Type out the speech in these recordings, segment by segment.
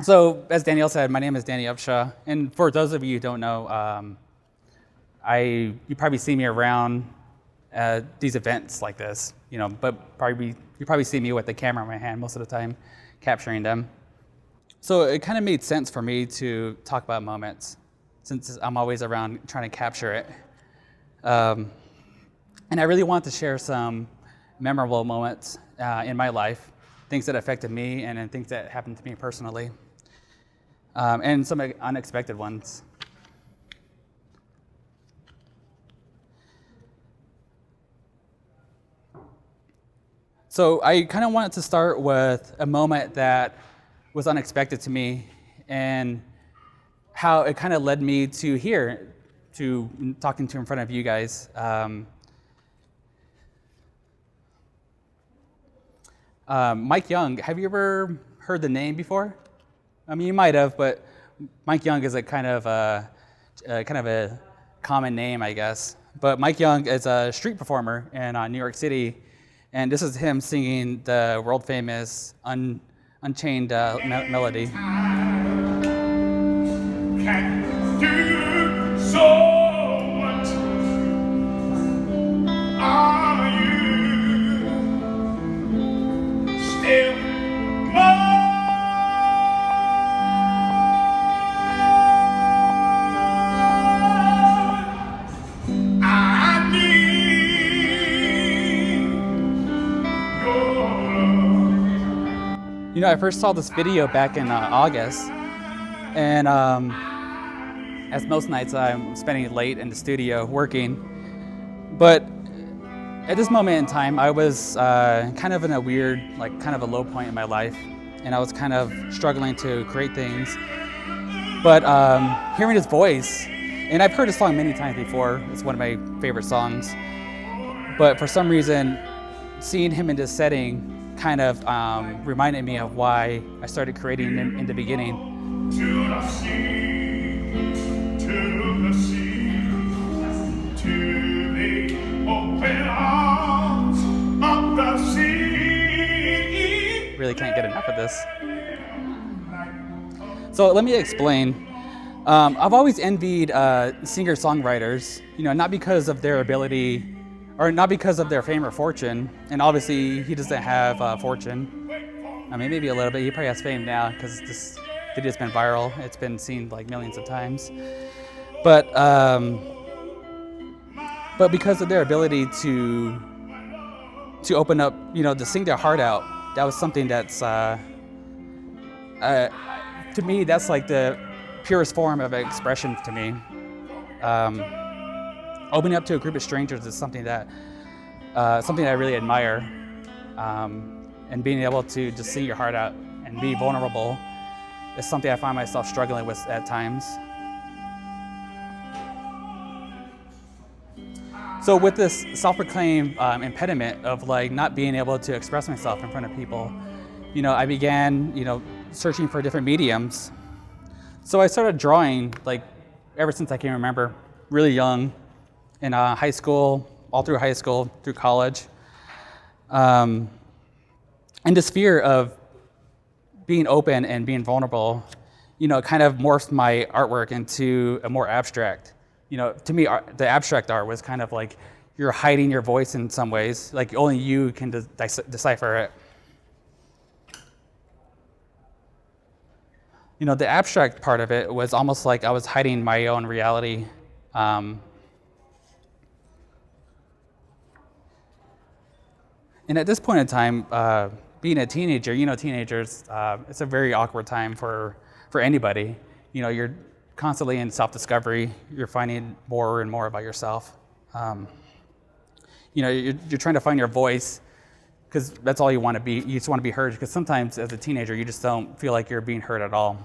So, as Danielle said, my name is Danny Upshaw, and for those of you who don't know, you probably see me around these events like this, but you probably see me with the camera in my hand most of the time, capturing them. So it kind of made sense for me to talk about moments, since I'm always around trying to capture it. And I really want to share some memorable moments in my life, things that affected me and things that happened to me personally, and some unexpected ones. So I kind of wanted to start with a moment that was unexpected to me and how it kind of led me to here, to talking to in front of you guys. Mike Young, have you ever heard the name before? I mean, you might have, but Mike Young is a kind of a common name, I guess. But Mike Young is a street performer in New York City, and this is him singing the world famous Unchained melody. Can do so much. Are you still mine? I need your love. I first saw this video back in August, and as most nights I'm spending it late in the studio working. But at this moment in time, I was kind of in a weird, kind of a low point in my life, and I was kind of struggling to create things. But hearing his voice, and I've heard his song many times before, it's one of my favorite songs, but for some reason, seeing him in this setting kind of reminded me of why I started creating in the beginning. To the sea, to the sea, to the open arms of the sea. Really can't get enough of this. So let me explain. I've always envied singer-songwriters, not because of their ability, or not because of their fame or fortune. And obviously, he doesn't have fortune. I mean, maybe a little bit. He probably has fame now because this video's been viral. It's been seen millions of times. But because of their ability to open up, to sing their heart out, that was something that's to me, that's like the purest form of expression to me. Opening up to a group of strangers is something that I really admire, and being able to just sing your heart out and be vulnerable is something I find myself struggling with at times. So with this self-proclaimed impediment of not being able to express myself in front of people, I began, searching for different mediums. So I started drawing ever since I can remember, really young, in high school, all through high school, through college. And this fear of being open and being vulnerable, kind of morphed my artwork into a more abstract. To me, the abstract art was kind of like you're hiding your voice in some ways, only you can decipher it. The abstract part of it was almost like I was hiding my own reality. And at this point in time, being a teenager, teenagers, it's a very awkward time for anybody. You're constantly in self-discovery. You're finding more and more about yourself. You're trying to find your voice because that's all you want to be. You just want to be heard, because sometimes as a teenager, you just don't feel like you're being heard at all.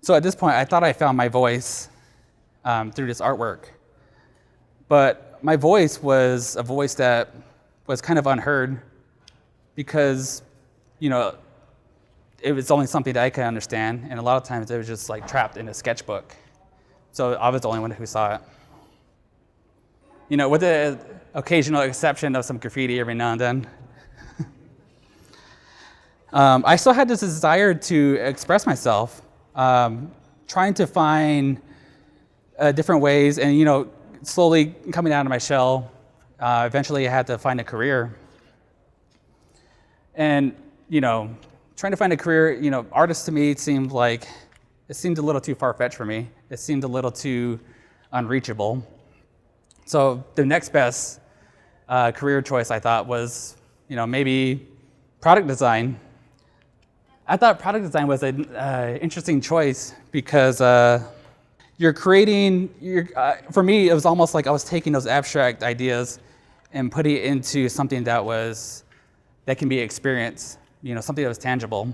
So at this point, I thought I found my voice through this artwork. But my voice was a voice that was kind of unheard because, it was only something that I could understand. And a lot of times it was just trapped in a sketchbook. So I was the only one who saw it. With the occasional exception of some graffiti every now and then. I still had this desire to express myself, trying to find different ways, and slowly coming out of my shell. Eventually, I had to find a career, and trying to find a career. Artist to me seemed a little too far-fetched for me. It seemed a little too unreachable. So the next best career choice I thought was, maybe product design. I thought product design was an interesting choice because you're creating. For me, it was almost like I was taking those abstract ideas and putting it into something that can be experienced. Something that was tangible.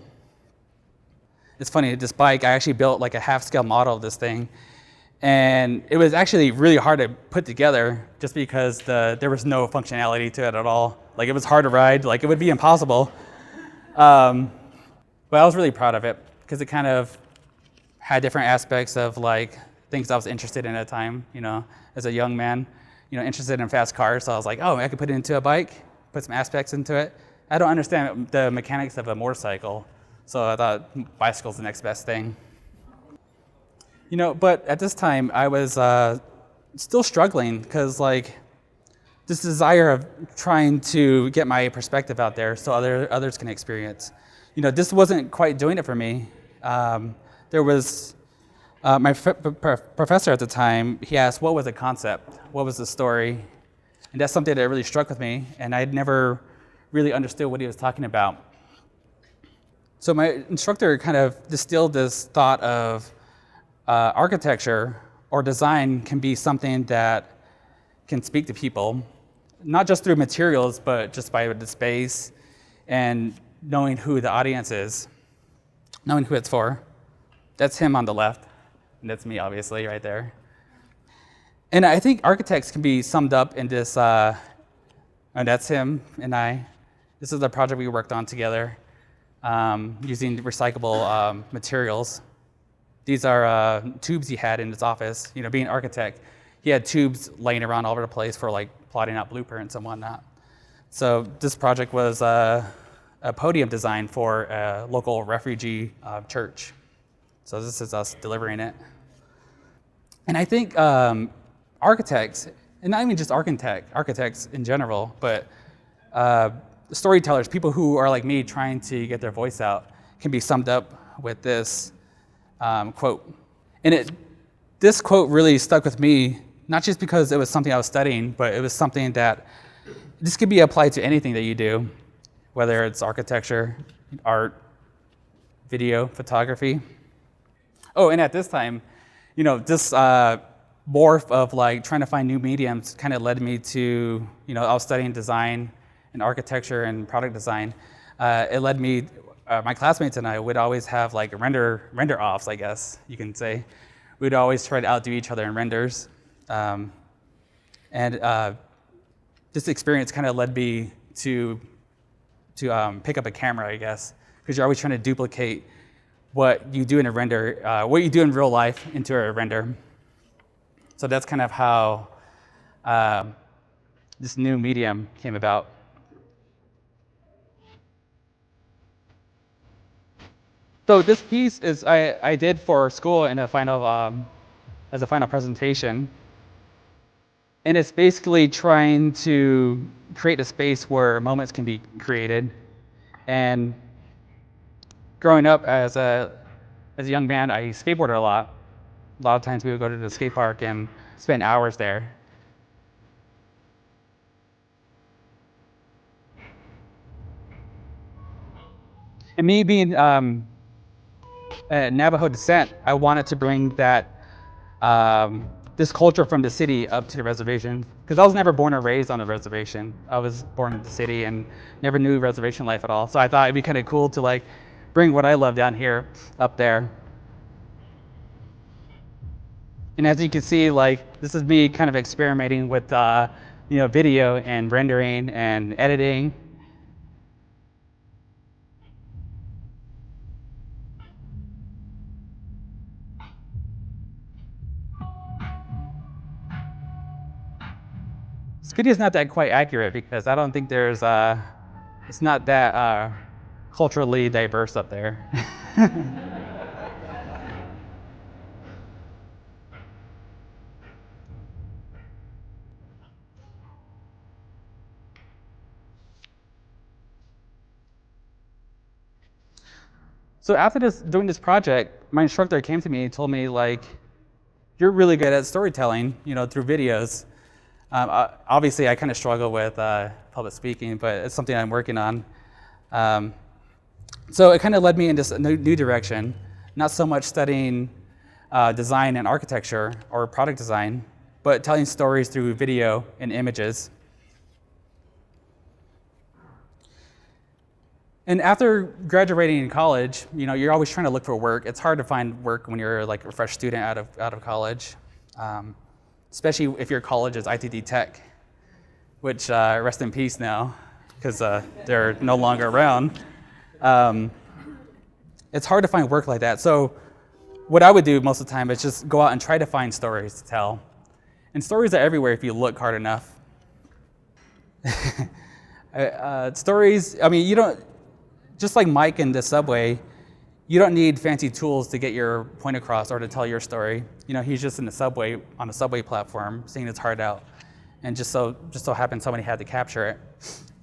It's funny. This bike, I actually built like a half-scale model of this thing, and it was actually really hard to put together just because there was no functionality to it at all. Like, it was hard to ride. Like, it would be impossible. But I was really proud of it because it kind of had different aspects of like things I was interested in at the time, as a young man, interested in fast cars. So I was like, oh, I could put it into a bike, put some aspects into it. I don't understand the mechanics of a motorcycle, so I thought bicycle's the next best thing. But at this time, I was still struggling because this desire of trying to get my perspective out there so others can experience. This wasn't quite doing it for me. There was my professor at the time. He asked, what was the concept? What was the story? And that's something that really struck with me, and I'd never really understood what he was talking about. So my instructor kind of distilled this thought of architecture or design can be something that can speak to people, not just through materials, but just by the space and knowing who the audience is, knowing who it's for. That's him on the left, and that's me, obviously, right there. And I think architects can be summed up in this, and that's him and I. This is the project we worked on together using recyclable materials. These are tubes he had in his office. Being an architect, he had tubes laying around all over the place for plotting out blueprints and whatnot. So this project was a podium design for a local refugee church. So this is us delivering it. And I think architects, and not even just architects in general, but storytellers, people who are like me trying to get their voice out, can be summed up with this quote. And this quote really stuck with me, not just because it was something I was studying, but it was something that this could be applied to anything that you do, whether it's architecture, art, video, photography. Oh, and at this time, this morph of trying to find new mediums kind of led me to, I was studying design and architecture and product design. It led me, my classmates and I would always have render offs, I guess you can say. We'd always try to outdo each other in renders. This experience kind of led me to pick up a camera, I guess, because you're always trying to duplicate what you do in a render, what you do in real life into a render. So that's kind of how this new medium came about. So this piece is I did for school in a final as a final presentation, and it's basically trying to create a space where moments can be created. And growing up as a young man, I skateboarded a lot. A lot of times we would go to the skate park and spend hours there. And me being Navajo descent, I wanted to bring that this culture from the city up to the reservation, because I was never born or raised on a reservation. I was born in the city and never knew reservation life at all. So I thought it'd be kind of cool to bring what I love down here up there. And as you can see, this is me kind of experimenting with video and rendering and editing. This video is not that quite accurate because I don't think there's it's not that culturally diverse up there. So after doing this project, my instructor came to me and told me, like, you're really good at storytelling, through videos. Obviously, I kind of struggle with public speaking, but it's something I'm working on. So it kind of led me in this new direction, not so much studying design and architecture or product design, but telling stories through video and images. And after graduating in college, you're always trying to look for work. It's hard to find work when you're like a fresh student out of college, especially if your college is ITD Tech, which rest in peace now, because they're no longer around. It's hard to find work like that. So what I would do most of the time is just go out and try to find stories to tell. And stories are everywhere if you look hard enough. Stories, you don't, just like Mike in the subway, you don't need fancy tools to get your point across or to tell your story. He's just in the subway, on a subway platform, singing his heart out. And just so happened somebody had to capture it.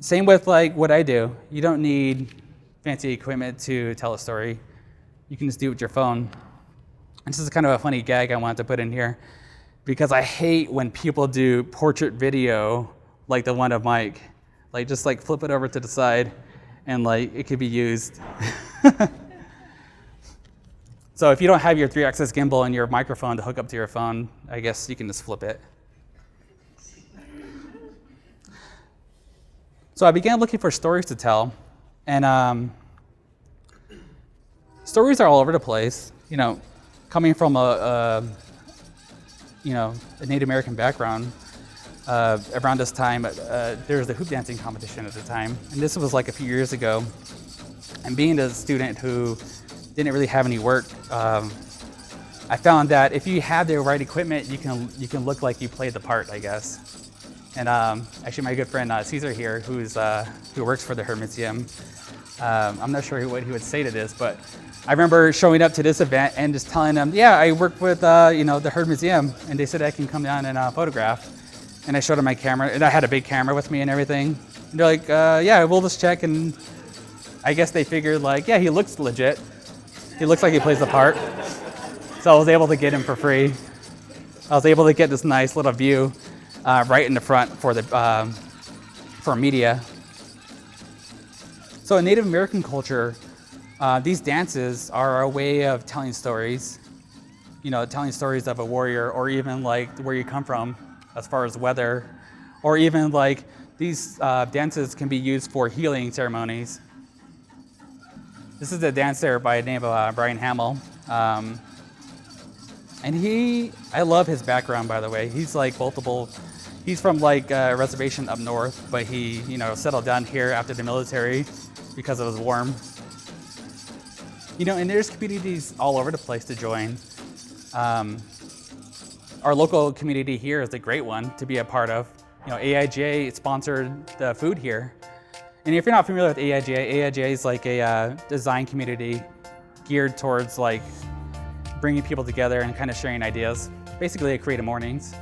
Same with like what I do. You don't need fancy equipment to tell a story. You can just do it with your phone. And this is kind of a funny gag I wanted to put in here, because I hate when people do portrait video like the one of Mike. Like just like flip it over to the side and like it could be used. So if you don't have your 3-axis gimbal and your microphone to hook up to your phone, I guess you can just flip it. So I began looking for stories to tell, and stories are all over the place. Coming from a Native American background, around this time, there was a hoop dancing competition at the time, and this was like a few years ago. And being a student who didn't really have any work, I found that if you had the right equipment, you can look like you played the part, I guess. And actually, my good friend Caesar here, who works for the Herd Museum, I'm not sure what he would say to this, but I remember showing up to this event and just telling them, yeah, I work with the Herd Museum, and they said I can come down and photograph. And I showed them my camera, and I had a big camera with me and everything. And they're like, yeah, we'll just check. And I guess they figured, like, yeah, he looks legit. He looks like he plays the part. So I was able to get him for free. I was able to get this nice little view right in the front for media. So in Native American culture, these dances are a way of telling stories. Telling stories of a warrior, or even like where you come from, as far as weather, or even like these dances can be used for healing ceremonies. This is a dancer by the name of Brian Hamill. And I love his background, by the way. He's like he's from like a reservation up north, but he, settled down here after the military because it was warm. And there's communities all over the place to join. Our local community here is a great one to be a part of. AIGA sponsored the food here. And if you're not familiar with AIGA is like a design community geared towards like bringing people together and kind of sharing ideas. Basically a CreativeMornings.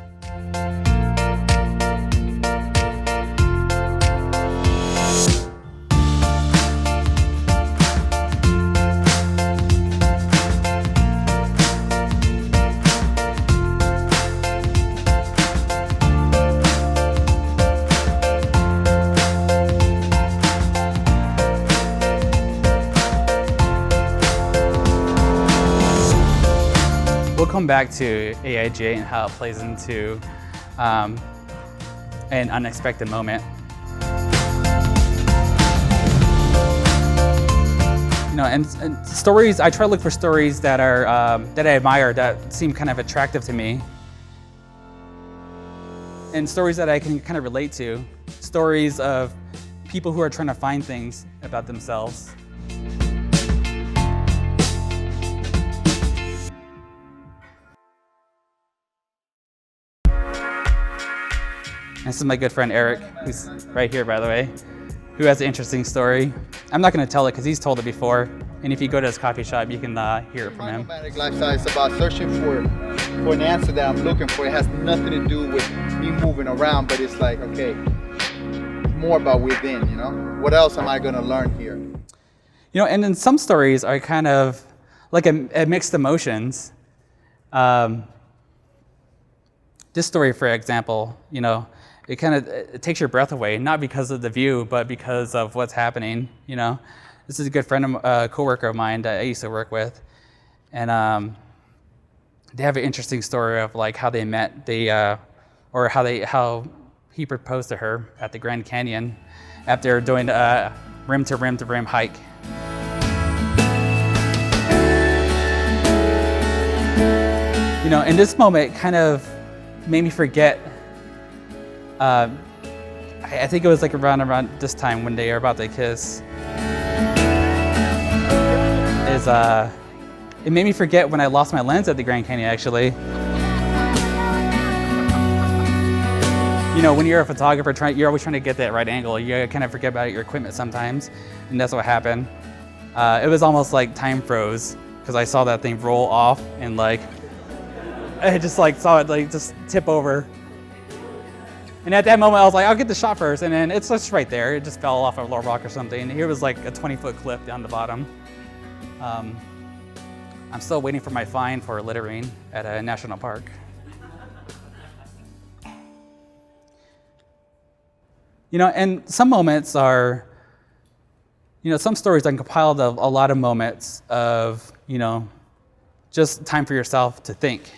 We'll come back to AIGA and how it plays into an unexpected moment. And stories, I try to look for stories that are that I admire, that seem kind of attractive to me. And stories that I can kind of relate to. Stories of people who are trying to find things about themselves. This is my good friend Eric, who's right here, by the way. who has an interesting story. I'm not going to tell it because he's told it before. And if you go to his coffee shop, you can hear it from My him. nomadic lifestyle is about searching for an answer that I'm looking for. It has nothing to do with me moving around, but it's like, okay, more about within, you know? What else am I going to learn here? You know, and then some stories are kind of like a mixed emotions. This story, for example, you know, it takes your breath away, not because of the view, but because of what's happening, you know. This is a good friend of coworker of mine that I used to work with. And they have an interesting story of like how they met, or how he proposed to her at the Grand Canyon after doing a rim to rim to rim hike. You know, and this moment kind of made me forget. I think it was like around this time when they are about to kiss. It made me forget when I lost my lens at the Grand Canyon, actually. You know, when you're a photographer, you're always trying to get that right angle. You kind of forget about your equipment sometimes, and that's what happened. It was almost like time froze because I saw that thing roll off, and like I just like saw it like just tip over. And at that moment, I was like, I'll get the shot first, and then it's just right there. It just fell off a little rock or something. Here was like a 20-foot cliff down the bottom. I'm still waiting for my fine for littering at a national park. You know, and some moments are, you know, some stories are compiled of a lot of moments of, you know, just time for yourself to think.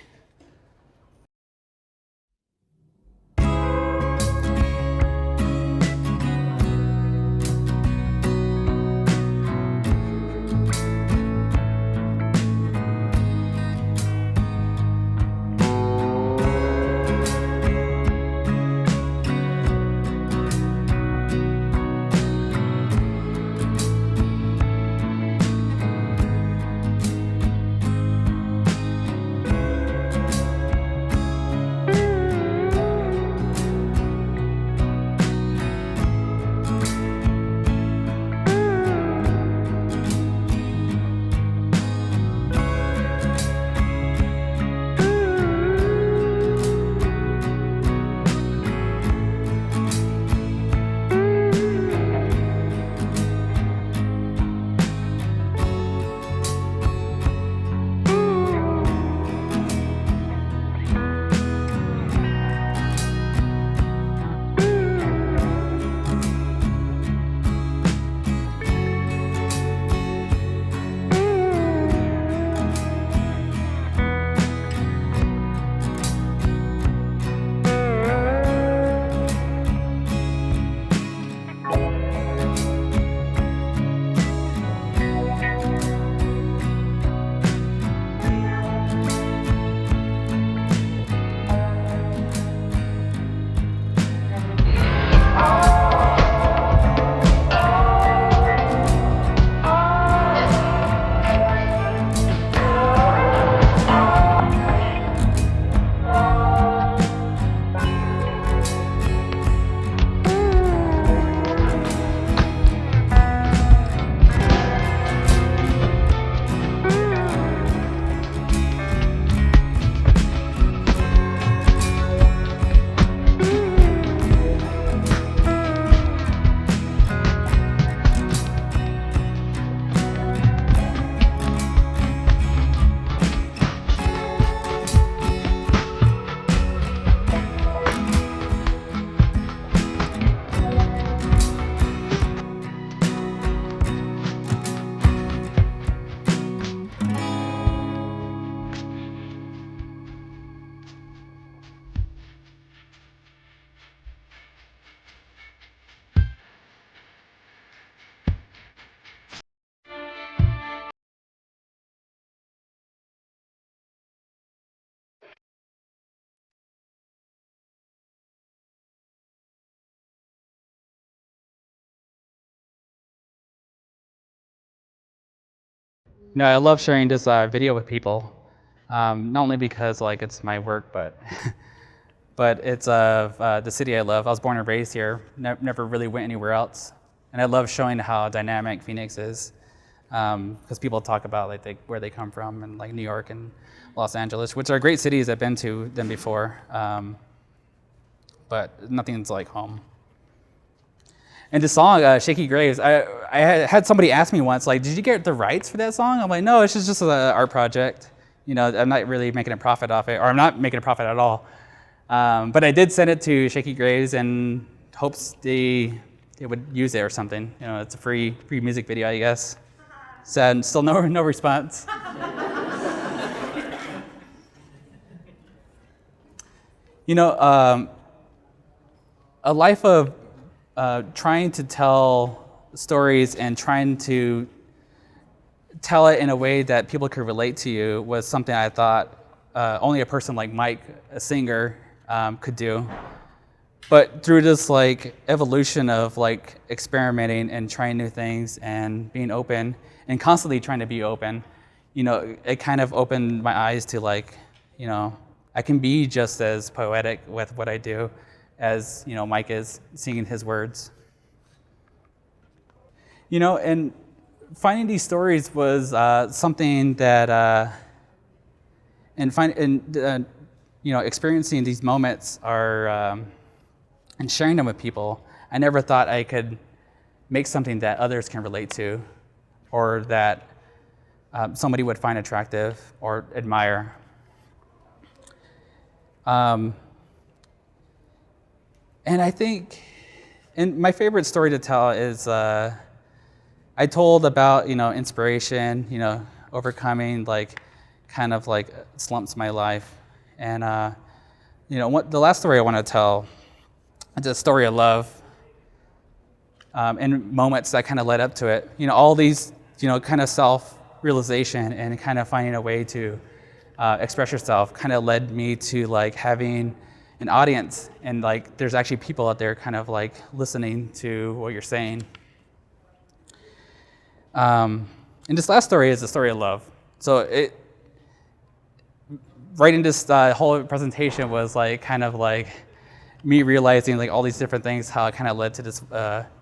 No, I love sharing this video with people, not only because like it's my work, but but it's the city I love. I was born and raised here. Never really went anywhere else. And I love showing how dynamic Phoenix is, because people talk about like where they come from, and like New York and Los Angeles, which are great cities. I've been to them before, but nothing's like home. And the song, Shaky Graves, I had somebody ask me once, like, did you get the rights for that song? I'm like, no, it's just an art project. You know, I'm not really making a profit off it, or I'm not making a profit at all. But I did send it to Shaky Graves in hopes they would use it or something. You know, it's a free music video, I guess. Sad, still no response. You know, a life of trying to tell stories and trying to tell it in a way that people could relate to you was something I thought only a person like Mike, a singer, could do. But through this like evolution of like experimenting and trying new things and being open and constantly trying to be open, you know, it kind of opened my eyes to like, you know, I can be just as poetic with what I do as, you know, Mike is singing his words. You know, and finding these stories was something that, you know, experiencing these moments are, and sharing them with people, I never thought I could make something that others can relate to, or that somebody would find attractive or admire. And I think, and my favorite story to tell is, I told about, you know, inspiration, you know, overcoming like kind of like slumps in my life. And, you know, the last story I want to tell is a story of love, and moments that kind of led up to it. You know, all these, you know, kind of self-realization and kind of finding a way to express yourself kind of led me to like having an audience, and like there's actually people out there kind of like listening to what you're saying. And this last story is a story of love. So writing this whole presentation was like kind of like me realizing like all these different things, how it kind of led to this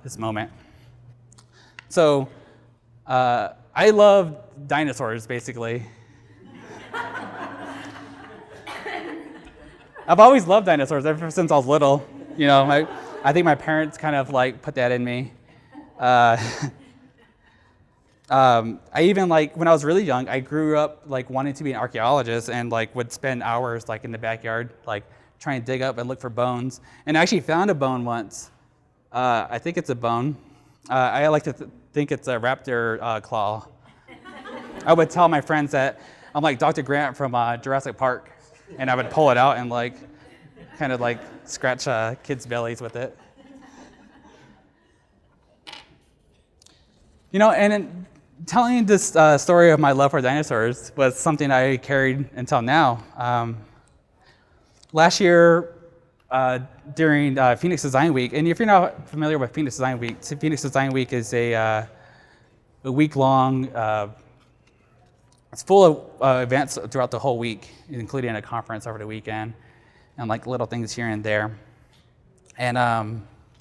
this moment. So I love dinosaurs, basically. I've always loved dinosaurs ever since I was little. You know, I think my parents kind of like put that in me. I even like when I was really young, I grew up like wanting to be an archaeologist and like would spend hours like in the backyard like trying to dig up and look for bones. And I actually found a bone once. I think it's a bone. I like to think it's a raptor claw. I would tell my friends that I'm like Dr. Grant from Jurassic Park, and I would pull it out and like kind of like scratch kids' bellies with it. You know, and telling this story of my love for dinosaurs was something I carried until now. Last year, during Phoenix Design Week, and if you're not familiar with Phoenix Design Week, Phoenix Design Week is a week-long, it's full of events throughout the whole week, including a conference over the weekend, and like little things here and there. And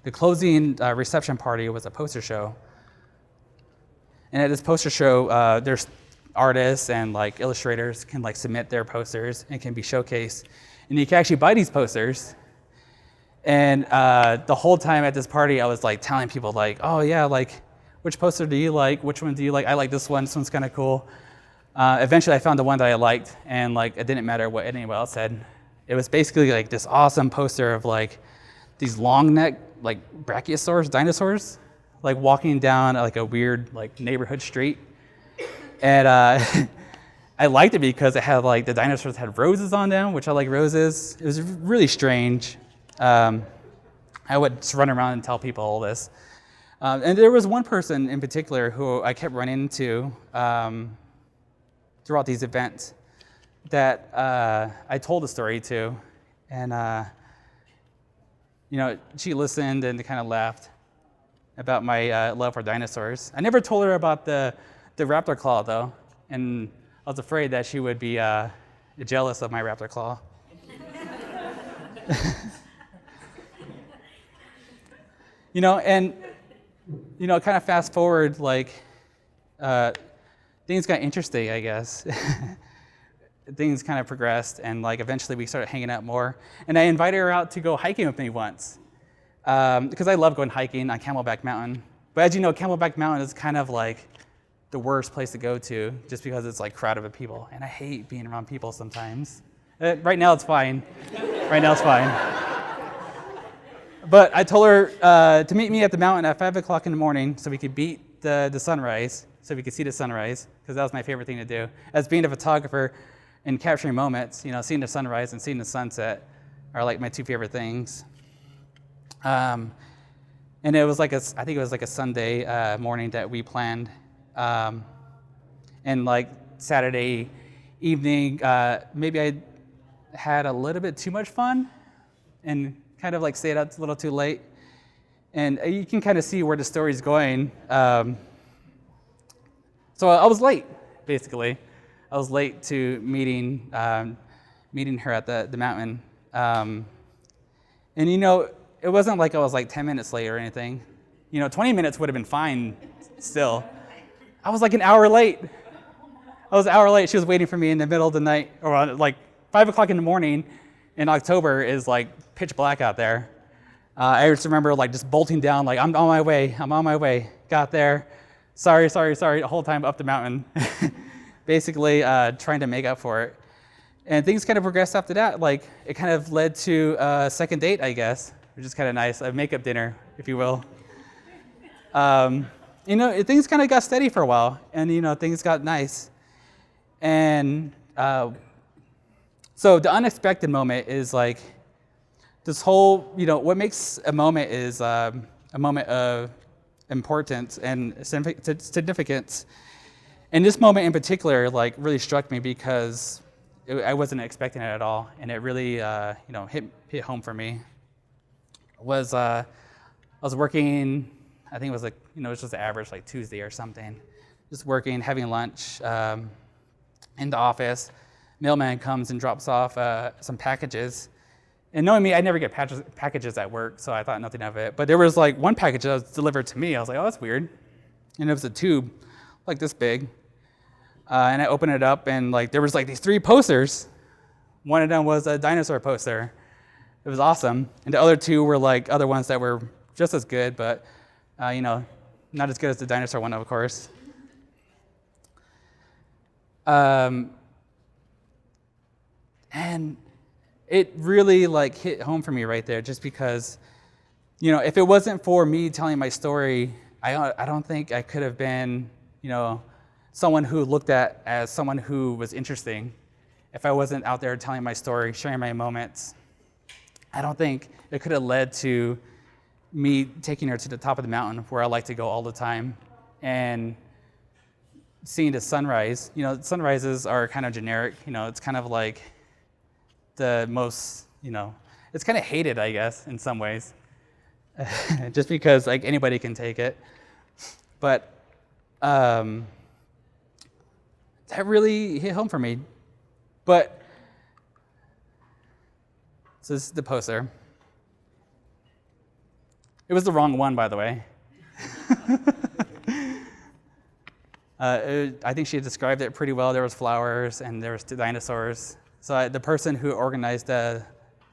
the closing reception party was a poster show. And at this poster show, there's artists and like illustrators can like submit their posters and can be showcased. And you can actually buy these posters. And the whole time at this party, I was like telling people like, oh yeah, like which poster do you like? Which one do you like? I like this one. This one's kind of cool. Eventually, I found the one that I liked, and like it didn't matter what anyone else said. It was basically like this awesome poster of like these long neck like brachiosaurs, dinosaurs, like walking down like a weird like neighborhood street. And I liked it because it had like the dinosaurs had roses on them, which I like roses. It was really strange. I would just run around and tell people all this. And there was one person in particular who I kept running into throughout these events that I told the story to. And, you know, she listened and kind of laughed about my love for dinosaurs. I never told her about the raptor claw, though. And I was afraid that she would be jealous of my raptor claw. You know, and kind of fast forward, like, things got interesting, I guess. Things kind of progressed, and like eventually we started hanging out more. And I invited her out to go hiking with me once, because I love going hiking on Camelback Mountain. But as you know, Camelback Mountain is kind of like the worst place to go to, just because it's like crowded with people, and I hate being around people sometimes. Right now it's fine. Right now it's fine. But I told her to meet me at the mountain at 5 o'clock in the morning so we could beat the sunrise, so we could see the sunrise, because that was my favorite thing to do. As being a photographer and capturing moments, seeing the sunrise and seeing the sunset are like my two favorite things. And it was like I think it was like a Sunday morning that we planned. And like Saturday evening, maybe I had a little bit too much fun and kind of like stayed out a little too late. And you can kind of see where the story's going. So I was late, basically. I was late to meeting her at the mountain. And it wasn't like I was like 10 minutes late or anything. 20 minutes would have been fine still. I was like an hour late. I was an hour late. She was waiting for me in the middle of the night, or like 5 o'clock in the morning in October is like pitch black out there. I just remember like just bolting down, like I'm on my way. Got there. Sorry, the whole time up the mountain. Basically trying to make up for it. And things kind of progressed after that. Like it kind of led to a second date, I guess, which is kind of nice, a makeup dinner, if you will. Things kind of got steady for a while, and things got nice. And so the unexpected moment is like this whole, what makes a moment is a moment of importance and significance. And this moment in particular, like, really struck me because I wasn't expecting it at all, and it really, hit home for me. I was working. I think it was like, it was just average, like Tuesday or something. Just working, having lunch in the office. Mailman comes and drops off some packages. And knowing me, I never get packages at work, so I thought nothing of it. But there was like one package that was delivered to me. I was like, oh, that's weird. And it was a tube like this big. And I opened it up, and like there was like these 3 posters. One of them was a dinosaur poster. It was awesome. And the other 2 were like other ones that were just as good, but not as good as the dinosaur one, of course. And it really like hit home for me right there, just because, if it wasn't for me telling my story, I don't think I could have been, someone who looked at as someone who was interesting. If I wasn't out there telling my story, sharing my moments, I don't think it could have led to me taking her to the top of the mountain where I like to go all the time and seeing the sunrise. Sunrises are kind of generic. It's kind of like the most, it's kind of hated, I guess, in some ways, just because like anybody can take it. But that really hit home for me. But so this is the poster. It was the wrong one, by the way. I think she described it pretty well. There was flowers and there was 2 dinosaurs. So the person who organized the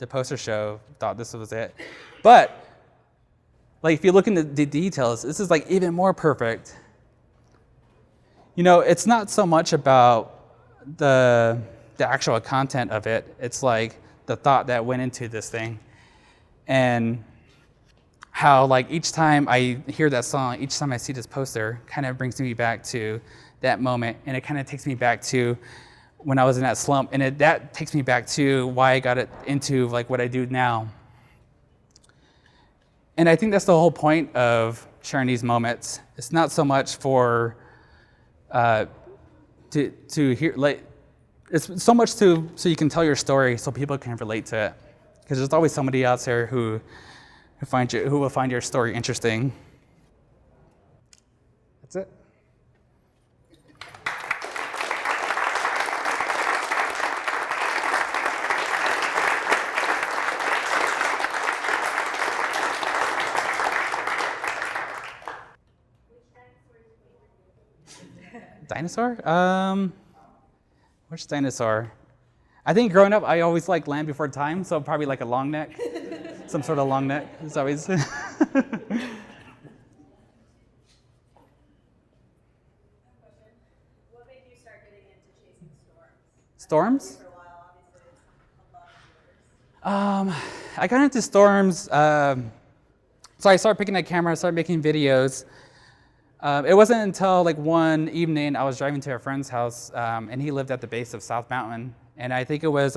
poster show thought this was it. But like if you look into the details, this is like even more perfect. It's not so much about the actual content of it. It's like the thought that went into this thing. And how like each time I hear that song, each time I see this poster, kind of brings me back to that moment, and it kind of takes me back to when I was in that slump, and that takes me back to why I got it into like what I do now. And I think that's the whole point of sharing these moments. It's not so much for to hear, like, it's so much so you can tell your story so people can relate to it, because there's always somebody out there who will find your story interesting. That's it. Dinosaur? Which dinosaur? I think growing up, I always liked Land Before Time, so probably like a long neck. Some sort of long neck. It's always. What made you start getting into chasing storms? Storms? For a while, obviously, it's a love of yours. I got into storms. So I started picking up a camera, I started making videos. It wasn't until like one evening I was driving to a friend's house, and he lived at the base of South Mountain. And I think it was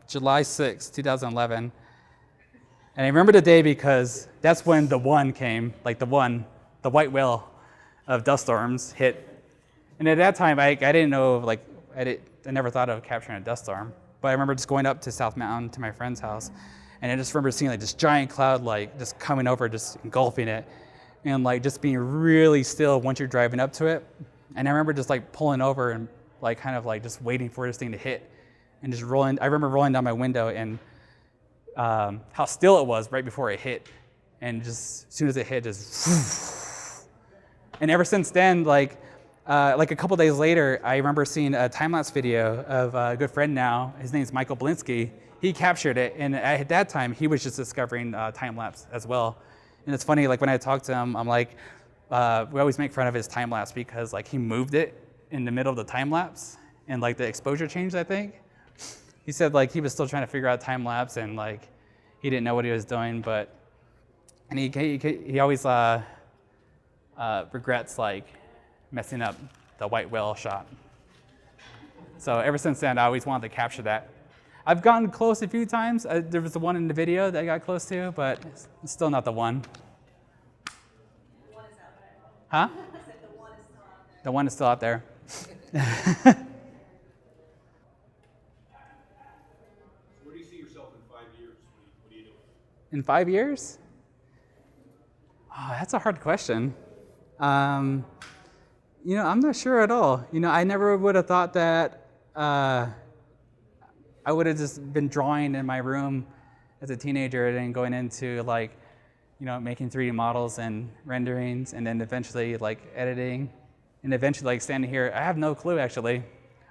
July 6, 2011. And I remember the day because that's when the one came, like the white whale of dust storms hit. And at that time, I didn't know, like, I never thought of capturing a dust storm. But I remember just going up to South Mountain to my friend's house, and I just remember seeing like this giant cloud, like just coming over, just engulfing it, and like just being really still once you're driving up to it. And I remember just like pulling over and like kind of like just waiting for this thing to hit, and just rolling. I remember rolling down my window and how still it was right before it hit, and just as soon as it hit, just. And ever since then, like a couple days later, I remember seeing a time-lapse video of a good friend now. His name's Michael Blinsky. He captured it, and at that time, he was just discovering time-lapse as well. And it's funny, like when I talk to him, I'm like, we always make fun of his time-lapse because like he moved it in the middle of the time-lapse, and like the exposure changed, I think. He said like he was still trying to figure out time-lapse, and like he didn't know what he was doing, and he always regrets like messing up the white whale shot. So ever since then, I always wanted to capture that. I've gotten close a few times. There was the one in the video that I got close to, but it's still not the one. The one is out there. Huh? I said the one is still out there. The one is still out there. Where do you see yourself in 5 years? What are you doing? In 5 years? Oh, that's a hard question. I'm not sure at all. I never would have thought that I would have just been drawing in my room as a teenager and then going into making 3D models and renderings, and then eventually like editing, and eventually like standing here. I have no clue actually.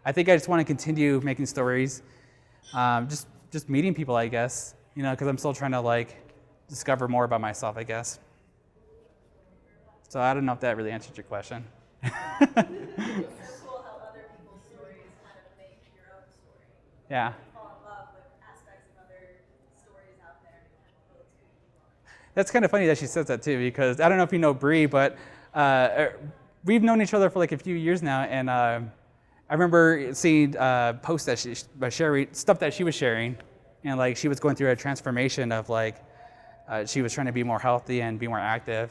I think I just want to continue making stories, just meeting people, I guess, because I'm still trying to like discover more about myself, I guess. So I don't know if that really answered your question. It's so cool how other people's stories kind of make your own story. Yeah. You fall in love with aspects of other stories out there and kind of build who you are. That's kind of funny that she says that too, because I don't know if you know Bree, but we've known each other for like a few years now, and I remember seeing posts that stuff that she was sharing, and like she was going through a transformation of like she was trying to be more healthy and be more active,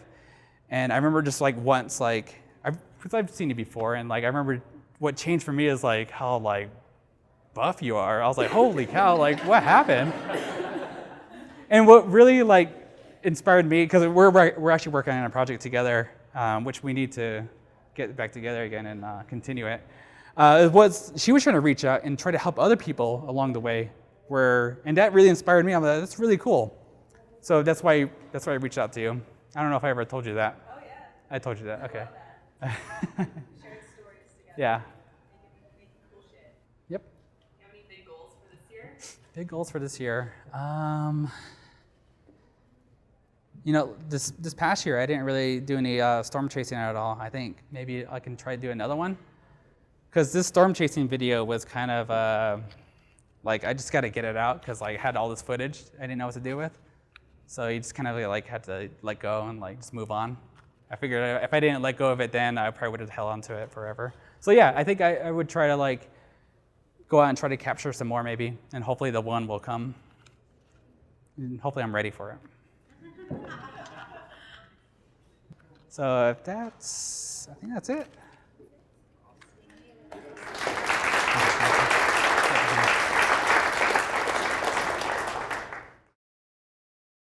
and I remember just like once like because I've seen you before, and like I remember what changed for me is like how like buff you are. I was like, holy cow, like what happened? And what really like inspired me, because we're actually working on a project together, which we need to get back together again and continue it. She was trying to reach out and try to help other people along the way, and that really inspired me. I'm like, that's really cool. So that's why I reached out to you. I don't know if I ever told you that. Oh yeah. I told you that. Okay. Sharing stories together. Yeah. Making cool shit. Yep. You have any big goals for this year? Big goals for this year. This past year I didn't really do any storm chasing at all. I think maybe I can try to do another one, because this storm chasing video was kind of like I just got to get it out because I had all this footage I didn't know what to do with. So you just kind of like had to let go and like just move on. I figured if I didn't let go of it then, I probably would have held on to it forever. So yeah, I think I would try to like go out and try to capture some more maybe, and hopefully the one will come. And hopefully I'm ready for it. So I think that's it.